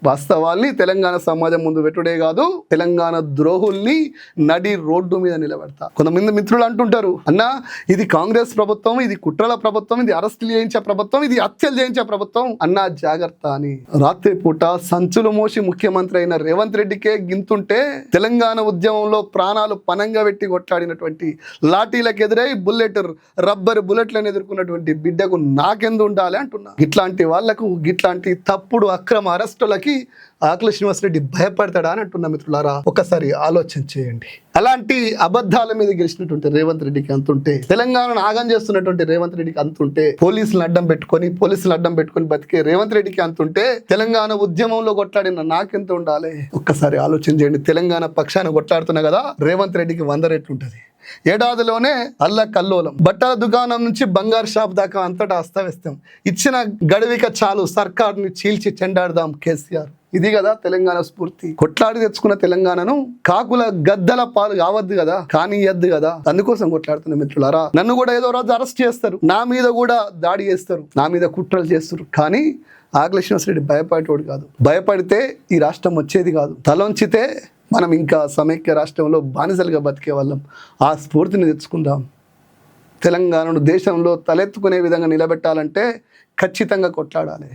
వాస్తవాల్ని తెలంగాణ సమాజం ముందు పెట్టుడే కాదు, తెలంగాణ ద్రోహుల్ని నడి రోడ్డు మీద నిలబెడతా. కొంతమంది మిత్రులు అంటుంటారు, అన్నా ఇది కాంగ్రెస్ ప్రభుత్వం, ఇది కుట్రల ప్రభుత్వం, ఇది అరెస్టులు చేయించే ప్రభుత్వం, ఇది హత్యలు చేయించే ప్రభుత్వం, అన్నా జాగ్రత్త అని. రాత్రి పూట సంచులు మోసి ముఖ్యమంత్రి అయిన రేవంత్ రెడ్డికే గింతుంటే తెలంగాణ ఉద్యమంలో ప్రాణాలు పనంగా పెట్టి కొట్లాడినటువంటి, లాఠీలకు ఎదురై రబ్బర్ బుల్లెట్లను ఎదుర్కొన్నటువంటి బిడ్డకు నాకెందు ఉండాలి అంటున్నా. ఇట్లాంటి వాళ్లకు, ఇట్లాంటి తప్పుడు అక్రమ అరెస్టులకి ఆకుల శ్రీనివాసరెడ్డి భయపడతాడా అని అంటున్నా. మిత్రులారా, ఒకసారి ఆలోచన చేయండి. అలాంటి అబద్ధాల మీద గెలిచినటువంటి రేవంత్ రెడ్డికి అంతుంటే, తెలంగాణను ఆగం చేస్తున్నటువంటి రేవంత్ రెడ్డికి అంతుంటే, పోలీసులను అడ్డం పెట్టుకొని బతికే రేవంత్ రెడ్డికి అంతుంటే, తెలంగాణ ఉద్యమంలో కొట్లాడిన నాకెంత ఉండాలి? ఒక్కసారి ఆలోచన చేయండి. తెలంగాణ పక్షాన కొట్లాడుతున్నా కదా, రేవంత్ రెడ్డికి 100 రెట్లు ఉంటుంది. ఏడాదిలోనే అల్లకల్లోలం, బట్టల దుకాణం నుంచి బంగారు షాప్ దాకా అంతటా అస్తవ్యస్తం. ఇచ్చిన గడువిక చాలు, సర్కార్ని చీల్చి చెండాడదాం కేసీఆర్. ఇది కదా తెలంగాణ స్ఫూర్తి. కొట్లాడి తెచ్చుకున్న తెలంగాణను కాకుల గద్దల పాలు కావద్దు కదా, కానియద్దు కదా. అందుకోసం కొట్లాడుతున్న మిత్రులారా, నన్ను కూడా ఏదో రోజు అరెస్ట్ చేస్తారు, నా మీద కూడా దాడి చేస్తారు, నా మీద కుట్రలు చేస్తారు. కానీ ఆకుల శ్రీనివాసరెడ్డి భయపడేటోడు కాదు. భయపడితే ఈ రాష్ట్రం వచ్చేది కాదు. తలొంచితే మనం ఇంకా సమైక్య రాష్ట్రంలో బానిసలుగా బతికే వాళ్ళం. ఆ స్ఫూర్తిని తెచ్చుకుందాం. తెలంగాణను దేశంలో తలెత్తుకునే విధంగా నిలబెట్టాలంటే ఖచ్చితంగా కొట్లాడాలి.